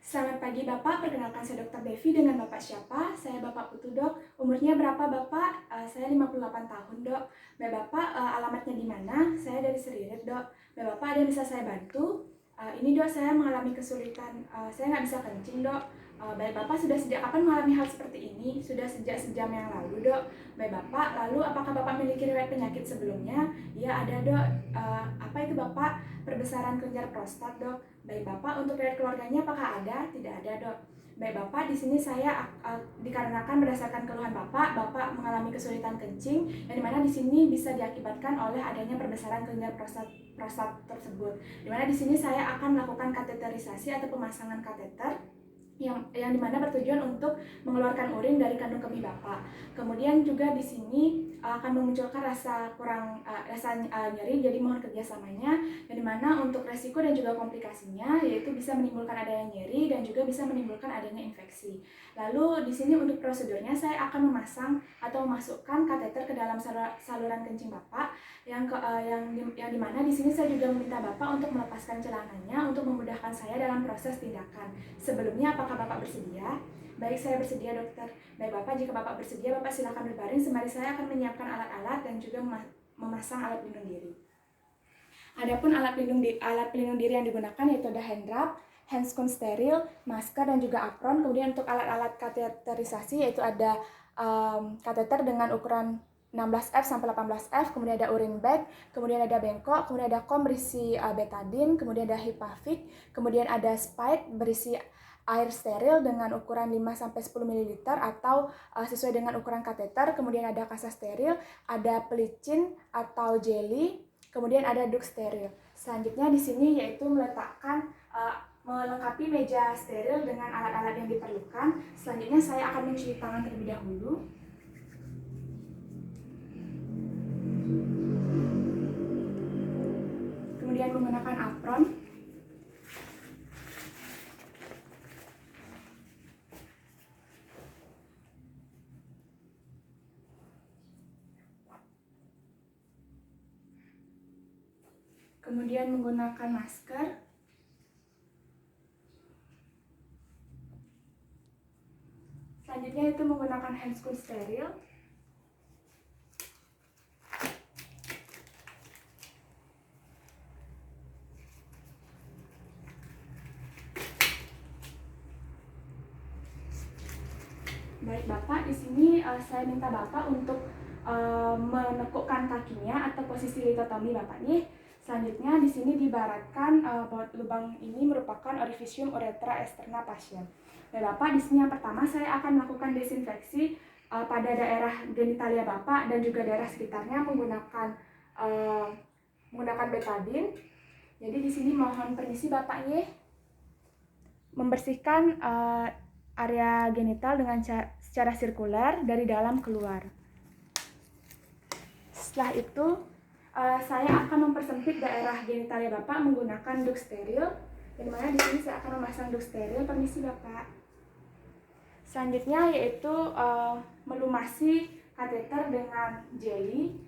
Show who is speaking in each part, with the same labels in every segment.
Speaker 1: Selamat pagi Bapak, perkenalkan saya Dr. Devi. Dengan Bapak siapa? Saya Bapak Putu Dok. Umurnya berapa Bapak? Saya 58 tahun Dok. Bapak, alamatnya di mana? Saya dari Seririt Dok. Bapak, ada yang bisa saya bantu? Ini Dok, saya mengalami kesulitan, saya nggak bisa kencing Dok. Bapak sudah sejak kapan mengalami hal seperti ini? Sudah sejak sejam yang lalu Dok. Bapak, lalu apakah Bapak memiliki riwayat penyakit sebelumnya? Ya ada Dok. Apa itu Bapak? Perbesaran kelenjar prostat Dok. Baik Bapak, untuk riwayat keluarganya apakah ada? Tidak ada Dok. Baik Bapak, di sini saya dikarenakan berdasarkan keluhan Bapak mengalami kesulitan kencing, yang dimana di sini bisa diakibatkan oleh adanya perbesaran kelenjar prostat tersebut. Dimana di sini saya akan melakukan kateterisasi atau pemasangan kateter yang dimana bertujuan untuk mengeluarkan urin dari kandung kemih Bapak. Kemudian juga di sini akan memunculkan rasa nyeri, jadi mohon kerjasamanya. Yang dimana untuk resiko dan juga komplikasinya yaitu bisa menimbulkan adanya nyeri dan juga bisa menimbulkan adanya infeksi. Lalu di sini untuk prosedurnya saya akan memasang atau memasukkan kateter ke dalam saluran kencing Bapak yang dimana di sini saya juga meminta Bapak untuk melepaskan celananya untuk memudahkan saya dalam proses tindakan. Sebelumnya apakah Bapak bersedia? Baik, saya bersedia dokter. Baik Bapak, jika Bapak bersedia, Bapak silakan berbaring sembari saya akan menyiapkan alat-alat dan juga memasang alat pelindung diri. Adapun alat pelindung diri yang digunakan yaitu ada hand wrap, handscoon steril, masker dan juga apron. Kemudian untuk alat-alat kateterisasi yaitu ada kateter dengan ukuran 16F sampai 18F, kemudian ada urine bag, kemudian ada bengkok, kemudian ada kom berisi betadine, kemudian ada hipavik, kemudian ada spike berisi air steril dengan ukuran 5-10 ml atau sesuai dengan ukuran kateter, kemudian ada kasa steril, ada pelicin atau jelly, kemudian ada duk steril. Selanjutnya di sini yaitu meletakkan melengkapi meja steril dengan alat-alat yang diperlukan. Selanjutnya saya akan mencuci tangan terlebih dahulu. Kemudian menggunakan apron. Kemudian menggunakan masker. Selanjutnya itu menggunakan handscoon steril. Baik Bapak, di sini saya minta Bapak untuk menekukkan kakinya atau posisi litotomi Bapak nih. Selanjutnya di sini diibaratkan lubang ini merupakan orifisium uretra externa pasien. Dan Bapak, di sini yang pertama saya akan melakukan desinfeksi pada daerah genitalia Bapak dan juga daerah sekitarnya menggunakan betadine. Jadi di sini mohon permisi Bapak nih membersihkan area genital dengan secara sirkuler dari dalam keluar. Setelah itu saya akan mempersempit daerah genitalia Bapak menggunakan duk steril. Di mana di sini saya akan memasang duk steril. Permisi Bapak. Selanjutnya yaitu melumasi kateter dengan jelly,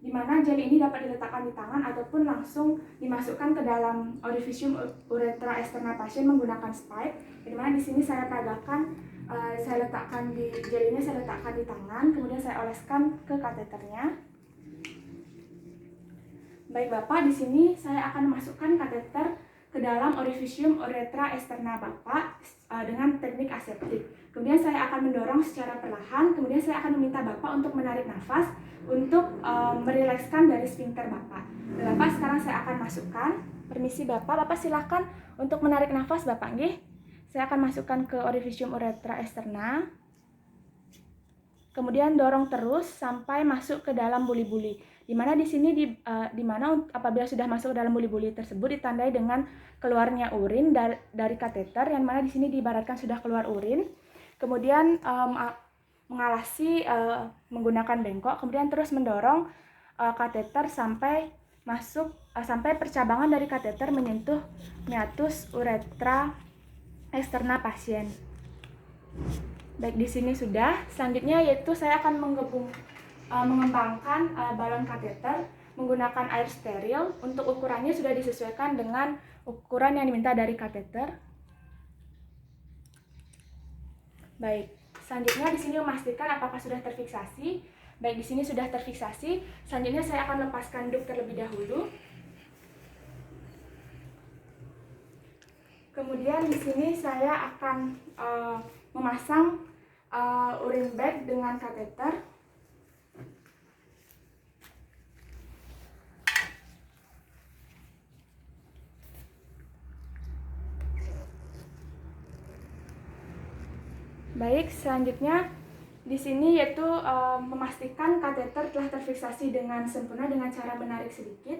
Speaker 1: di mana jelly ini dapat diletakkan di tangan ataupun langsung dimasukkan ke dalam orifisium uretra externa pasien menggunakan spike. Di mana di sini saya peragakan, saya letakkan di jelly-nya, saya letakkan di tangan, kemudian saya oleskan ke kateternya. Baik Bapak, di sini saya akan memasukkan kateter ke dalam orifisium uretra externa Bapak dengan teknik aseptik. Kemudian saya akan mendorong secara perlahan, kemudian saya akan meminta Bapak untuk menarik nafas untuk merilekskan dari sphincter Bapak. Bapak, sekarang saya akan masukkan. Permisi Bapak, Bapak silakan untuk menarik nafas Bapak nggih. Saya akan masukkan ke orifisium uretra externa. Kemudian dorong terus sampai masuk ke dalam buli-buli. Di mana di sini apabila sudah masuk ke dalam buli-buli tersebut ditandai dengan keluarnya urin dari kateter, yang mana di sini diibaratkan sudah keluar urin. Kemudian mengalasi menggunakan bengkok, kemudian terus mendorong kateter sampai percabangan dari kateter menyentuh meatus uretra externa pasien. Baik, di sini sudah. Selanjutnya yaitu saya akan mengembangkan balon kateter menggunakan air steril. Untuk ukurannya sudah disesuaikan dengan ukuran yang diminta dari kateter. Baik, selanjutnya di sini memastikan apakah sudah terfiksasi. Baik, di sini sudah terfiksasi. Selanjutnya saya akan lepaskan duk terlebih dahulu. Kemudian di sini saya akan memasang urine bag dengan kateter. Baik, selanjutnya di sini yaitu memastikan kateter telah terfiksasi dengan sempurna dengan cara menarik sedikit,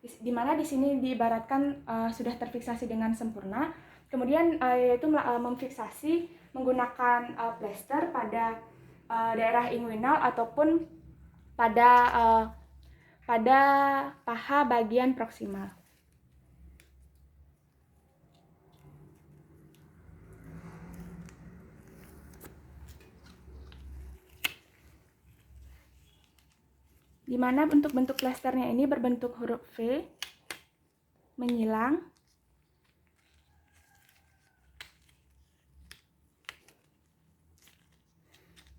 Speaker 1: di mana di sini diibaratkan sudah terfiksasi dengan sempurna. Kemudian yaitu memfiksasi menggunakan plester pada daerah inguinal ataupun pada paha bagian proksimal. Di mana bentuk plesternya ini berbentuk huruf V, menyilang.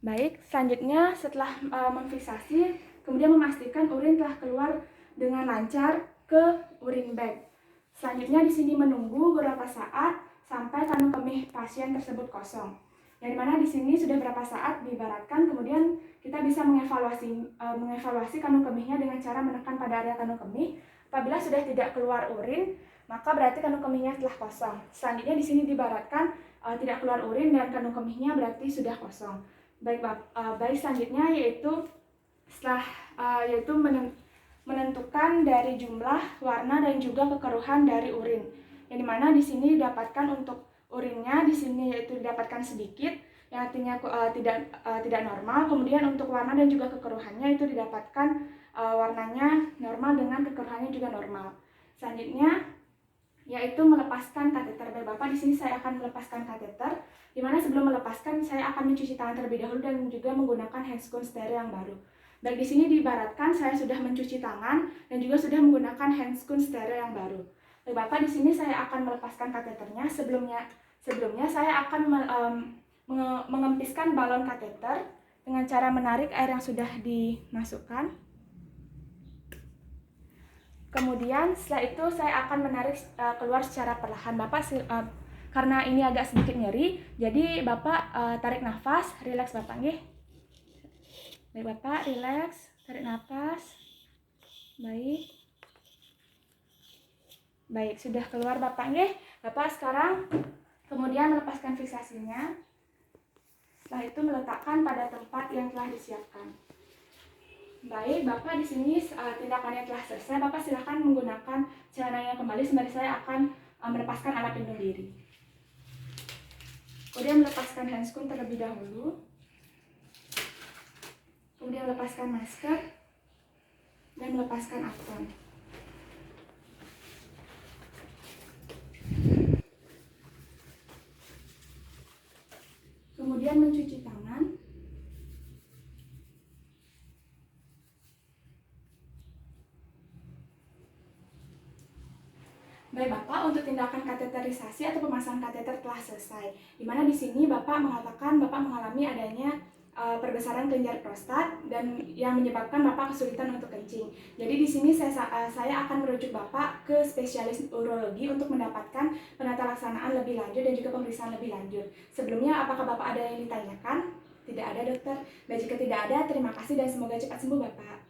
Speaker 1: Baik, selanjutnya setelah memfiksasi, kemudian memastikan urin telah keluar dengan lancar ke urine bag. Selanjutnya di sini menunggu beberapa saat sampai kantong kemih pasien tersebut kosong. Yang dimana di sini sudah berapa saat diibaratkan, kemudian kita bisa mengevaluasi kantong kemihnya dengan cara menekan pada area kantong kemih. Apabila sudah tidak keluar urin, maka berarti kantong kemihnya telah kosong. Selanjutnya di sini diibaratkan tidak keluar urin dan kantong kemihnya berarti sudah kosong. Baik, selanjutnya yaitu setelah menentukan dari jumlah, warna dan juga kekeruhan dari urin. Yang dimana di sini didapatkan untuk urinnya di sini yaitu didapatkan sedikit, yang artinya tidak normal. Kemudian untuk warna dan juga kekeruhannya itu didapatkan warnanya normal dengan kekeruhannya juga normal. Selanjutnya yaitu melepaskan kateter. Bapak di sini saya akan melepaskan kateter, di mana sebelum melepaskan saya akan mencuci tangan terlebih dahulu dan juga menggunakan handscoon steril yang baru. Baik, di sini diibaratkan saya sudah mencuci tangan dan juga sudah menggunakan handscoon steril yang baru. Baik, Bapak di sini saya akan melepaskan kateternya. Sebelumnya saya akan mengempiskan balon kateter dengan cara menarik air yang sudah dimasukkan. Kemudian setelah itu saya akan menarik keluar secara perlahan. Bapak karena ini agak sedikit nyeri, jadi Bapak tarik nafas, rileks Bapak nggih. Baik Bapak, rileks, tarik nafas. Baik, sudah keluar Bapak nggih. Bapak sekarang kemudian melepaskan fiksasinya. Setelah itu meletakkan pada tempat yang telah disiapkan. Baik, Bapak di sini tindakannya telah selesai. Bapak silakan menggunakan celananya kembali sembari saya akan melepaskan alat pelindung diri. Kemudian melepaskan handscoon terlebih dahulu. Kemudian melepaskan masker dan melepaskan apron. Kemudian mencuci tangan. Baik Bapak, untuk tindakan kateterisasi atau pemasangan kateter telah selesai. Di mana di sini Bapak mengatakan Bapak mengalami adanya perbesaran kelenjar prostat dan yang menyebabkan Bapak kesulitan untuk kencing. Jadi di sini saya akan merujuk Bapak ke spesialis urologi untuk mendapatkan penata laksanaan lebih lanjut dan juga pemeriksaan lebih lanjut. Sebelumnya, apakah Bapak ada yang ditanyakan? Tidak ada, dokter. Baik, jika tidak ada, terima kasih dan semoga cepat sembuh Bapak.